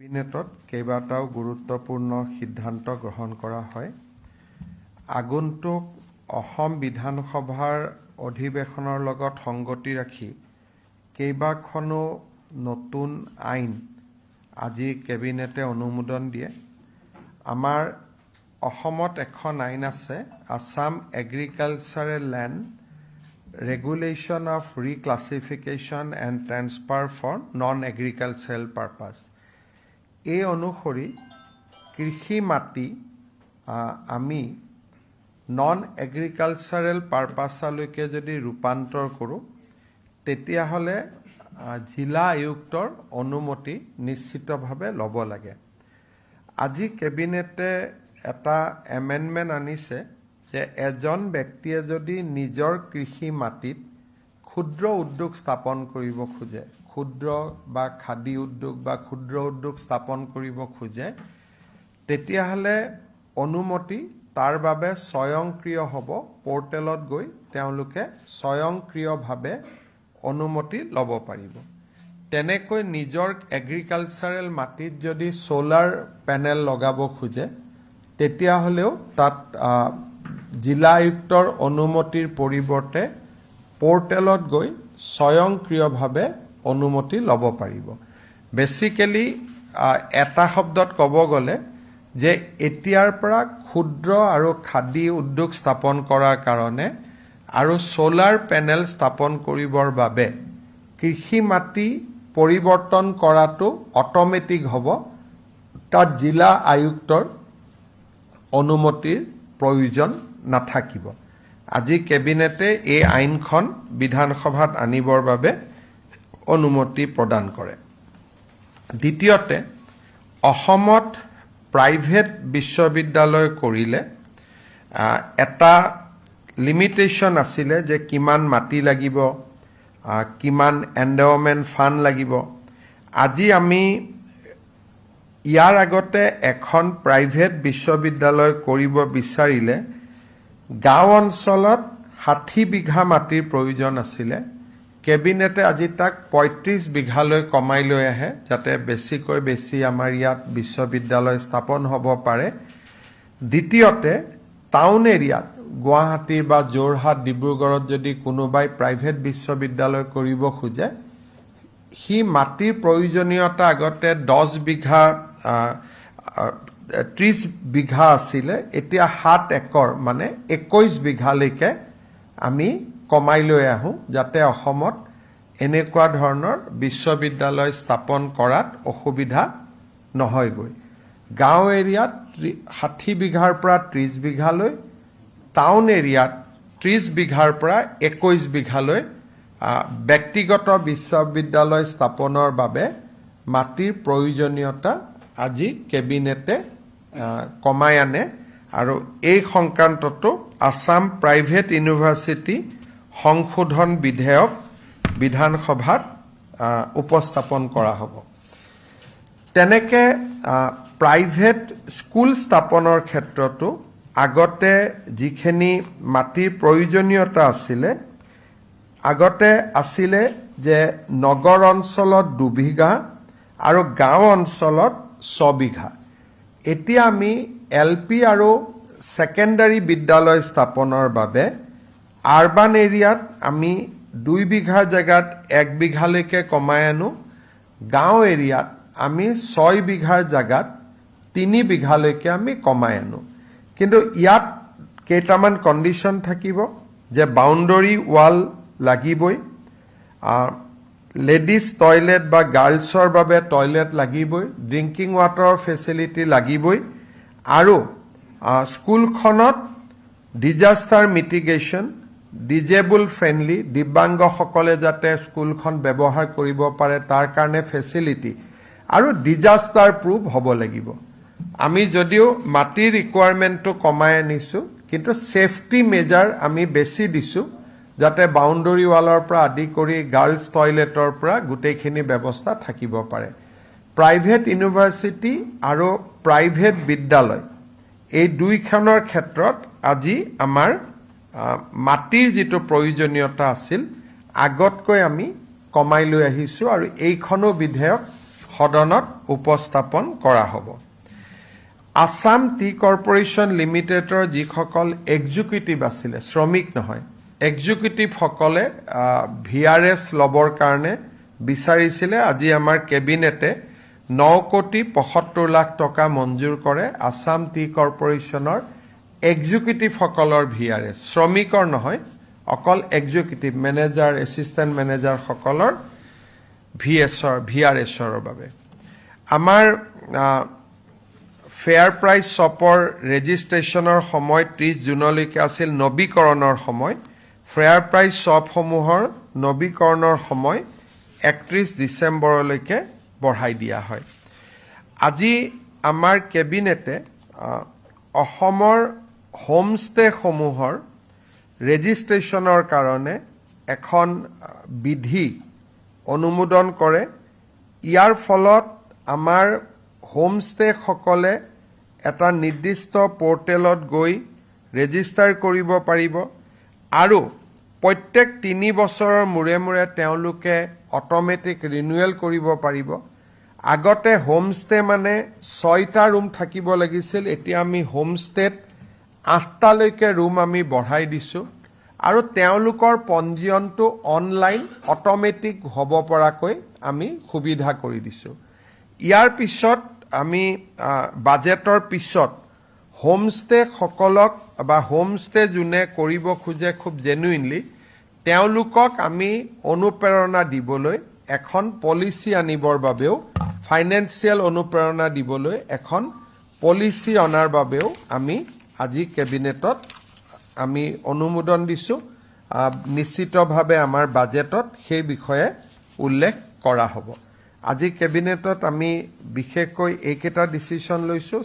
কেবিনেটত কেইবাটাও গুৰুত্বপূৰ্ণ সিদ্ধান্ত গ্ৰহণ কৰা হয়। আগন্তুক অসম বিধানসভাৰ অধিৱেশনৰ লগত সংগতি ৰাখি কেইবাখনো নতুন আইন আজি কেবিনেটে অনুমোদন দিয়ে। আমাৰ অসমত এখন আইন আছে, Assam agricultural land regulation of reclassification and transfer for non agricultural purpose. এই অনুসৰি কৃষি মাটি আমি নন এগ্ৰিকালচাৰেল পাৰ্পাছলৈকে যদি ৰূপান্তৰ কৰোঁ, তেতিয়াহ'লে জিলা আয়ুক্তৰ অনুমতি নিশ্চিতভাৱে ল'ব লাগে। আজি কেবিনেটে এটা এমেণ্ডমেণ্ট আনিছে যে এজন ব্যক্তিয়ে যদি নিজৰ কৃষি মাটিত ক্ষুদ্ৰ উদ্যোগ স্থাপন কৰিব খোজে, ক্ষুদ্ৰ বা খাদী উদ্যোগ বা ক্ষুদ্ৰ উদ্যোগ স্থাপন কৰিব খোজে, তেতিয়াহ'লে অনুমতি তাৰ বাবে স্বয়ংক্ৰিয় হ'ব। পৰ্টেলত গৈ তেওঁলোকে স্বয়ংক্ৰিয়ভাৱে অনুমতি ল'ব পাৰিব। তেনেকৈ নিজৰ এগ্ৰিকালচাৰেল মাটিত যদি ছ'লাৰ পেনেল লগাব খোজে, তেতিয়াহ'লেও তাত জিলা আয়ুক্তৰ অনুমতিৰ পৰিৱৰ্তে পৰ্টেলত গৈ স্বয়ংক্ৰিয়ভাৱে অনুমতি ল'ব পাৰিব। বেচিকেলি এটা শব্দত ক'ব গ'লে যে এতিয়াৰ পৰা ক্ষুদ্ৰ আৰু খাদী উদ্যোগ স্থাপন কৰাৰ কাৰণে আৰু ছ'লাৰ পেনেল স্থাপন কৰিবৰ বাবে কৃষি মাটি পৰিৱৰ্তন কৰাটো অট'মেটিক হ'ব। তাত জিলা আয়ুক্তৰ অনুমতিৰ প্ৰয়োজন নাথাকিব। আজি কেবিনেটে এই আইনখন বিধানসভাত আনিবৰ বাবে অনুমতি প্ৰদান কৰে। দ্বিতীয়তে, অসমত প্ৰাইভেট বিশ্ববিদ্যালয় কৰিলে এটা লিমিটেশ্যন আছিলে যে কিমান মাটি লাগিব, কিমান এণ্ডাওমেণ্ট ফাণ্ড লাগিব। আজি আমি ইয়াৰ আগতে এখন প্ৰাইভেট বিশ্ববিদ্যালয় কৰিব বিচাৰিলে গাঁও অঞ্চলত 60 বিঘা মাটিৰ প্ৰয়োজন আছিলে। কেবিনেটে আজি তাক 35 বিঘালৈ কমাই লৈ আহে, যাতে বেছিকৈ বেছি আমাৰ ইয়াত বিশ্ববিদ্যালয় স্থাপন হ'ব পাৰে। দ্বিতীয়তে, টাউন এৰিয়াত গুৱাহাটী বা যোৰহাট, ডিব্ৰুগড়ত যদি কোনোবাই প্ৰাইভেট বিশ্ববিদ্যালয় কৰিব খোজে, সি মাটিৰ প্ৰয়োজনীয়তা আগতে 10 বিঘা 30 বিঘা আছিলে, এতিয়া 7 একৰ মানে 21 বিঘালৈকে আমি কমাই লৈ আহোঁ, যাতে অসমত এনেকুৱা ধৰণৰ বিশ্ববিদ্যালয় স্থাপন কৰাত অসুবিধা নহয়গৈ। গাঁও এৰিয়াত 60 বিঘাৰ পৰা 30 বিঘালৈ, টাউন এৰিয়াত 30 বিঘাৰ পৰা 21 বিঘালৈ ব্যক্তিগত বিশ্ববিদ্যালয় স্থাপনৰ বাবে মাটিৰ প্ৰয়োজনীয়তা আজি কেবিনেটে কমাই আনে আৰু এই সংক্ৰান্ততো আসাম প্ৰাইভেট ইউনিভাৰ্চিটি সংশোধন বিধেয়ক বিধানসভাত উপস্থাপন কৰা হ'ব। তেনেকৈ প্ৰাইভেট স্কুল স্থাপনৰ ক্ষেত্ৰতো আগতে যিখিনি মাটিৰ প্ৰয়োজনীয়তা আছিলে, আগতে আছিলে যে নগৰ অঞ্চলত 2 বিঘা আৰু গাঁও অঞ্চলত 6 বিঘা। এতিয়া আমি LP আৰু ছেকেণ্ডাৰী বিদ্যালয় স্থাপনৰ বাবে আৰবান এৰিয়াত আমি 2 বিঘাৰ জেগাত 1 বিঘালৈকে কমাই আনো। গাঁও এৰিয়াত আমি 6 বিঘাৰ জেগাত 3 বিঘালৈকে আমি কমাই আনো। কিন্তু ইয়াত কেইটামান কণ্ডিশ্যন থাকিব যে বাউণ্ডৰী ৱাল লাগিবই, লেডিজ টয়লেট বা গাৰ্লছৰ বাবে টয়লেট লাগিবই, ড্ৰিংকিং ৱাটাৰৰ ফেচিলিটি লাগিবই, আৰু স্কুলখনত ডিজাষ্টাৰ মিটিগেশ্যন, ডিজেবল ফ্ৰেণ্ডলি, দিব্যাংগসকলে যাতে স্কুলখন ব্যৱহাৰ কৰিব পাৰে তাৰ কাৰণে ফেচিলিটি, আৰু ডিজাষ্টাৰ প্ৰুফ হ'ব লাগিব। আমি যদিও মাটিৰ ৰিকুৱাৰমেণ্টটো কমাই আনিছোঁ, কিন্তু ছেফটি মেজাৰ আমি বেছি দিছোঁ, যাতে বাউণ্ডৰী ৱালৰ পৰা আদি কৰি গাৰ্লছ টয়লেটৰ পৰা গোটেইখিনি ব্যৱস্থা থাকিব পাৰে। প্ৰাইভেট ইউনিভাৰ্চিটি আৰু প্ৰাইভেট বিদ্যালয় এই দুইখনৰ ক্ষেত্ৰত আজি আমাৰ মাটিৰ যিটো প্ৰয়োজনীয়তা আছিল আগতকৈ আমি কমাই লৈ আহিছোঁ, আৰু এইখনো বিধেয়ক সদনত উপস্থাপন কৰা হ'ব। আছাম টি কৰ্পোৰেশ্যন লিমিটেডৰ যিসকল এক্সিকিউটিভ আছিলে, শ্ৰমিক নহয়, এক্সিকিউটিভসকলে VRS ল'বৰ কাৰণে বিচাৰিছিলে। আজি আমাৰ কেবিনেটে 9,75,00,000 টকা মঞ্জুৰ কৰে আছাম টি কৰ্পোৰেশ্যনৰ এক্সিকিউটিভসকলৰ VRS, শ্ৰমিকৰ নহয়, অকল এক্সিকিউটিভ মেনেজাৰ, এছিষ্টেণ্ট মেনেজাৰসকলৰ VRSৰ বাবে। আমাৰ ফেয়াৰ প্ৰাইচ শ্বপৰ ৰেজিষ্ট্ৰেশ্যনৰ সময় 30 জুনলৈকে আছিল নৱীকৰণৰ সময়। ফেয়াৰ প্ৰাইচ শ্বপসমূহৰ নৱীকৰণৰ সময় 31 ডিচেম্বৰলৈকে বঢ়াই দিয়া হয়। আজি আমাৰ কেবিনেটে অসমৰ হোমষ্টেসমূহৰ ৰেজিষ্ট্ৰেশ্যনৰ কাৰণে এখন বিধি অনুমোদন কৰে। ইয়াৰ ফলত আমাৰ হোমষ্টেসকলে এটা নিৰ্দিষ্ট পৰ্টেলত গৈ ৰেজিষ্টাৰ কৰিব পাৰিব আৰু প্ৰত্যেক 3 বছৰৰ মূৰে মূৰে তেওঁলোকে অট'মেটিক ৰিনিউৱেল কৰিব পাৰিব। আগতে হোমষ্টে মানে 6টা ৰুম থাকিব লাগিছিল, এতিয়া আমি হোমষ্টেত 8টালৈকে ৰুম আমি বঢ়াই দিছোঁ আৰু তেওঁলোকৰ পঞ্জীয়নটো অনলাইন অট'মেটিক হ'ব পৰাকৈ আমি সুবিধা কৰি দিছোঁ। ইয়াৰ পিছত আমি বাজেটৰ পিছত হোমষ্টেসকলক বা হোমষ্টে যোনে কৰিব খোজে খুব জেনুইনলি, তেওঁলোকক আমি অনুপ্ৰেৰণা দিবলৈ এখন পলিচি আনিবৰ বাবেও, ফাইনেন্সিয়েল অনুপ্ৰেৰণা দিবলৈ এখন পলিচি অনাৰ বাবেও আমি আজি কেবিনেটত আমি অনুমোদন দিছোঁ। নিশ্চিতভাৱে আমাৰ বাজেটত সেই বিষয়ে উল্লেখ কৰা হ'ব। আজি কেবিনেটত আমি বিশেষকৈ এইকেইটা ডিচিশ্যন লৈছোঁ।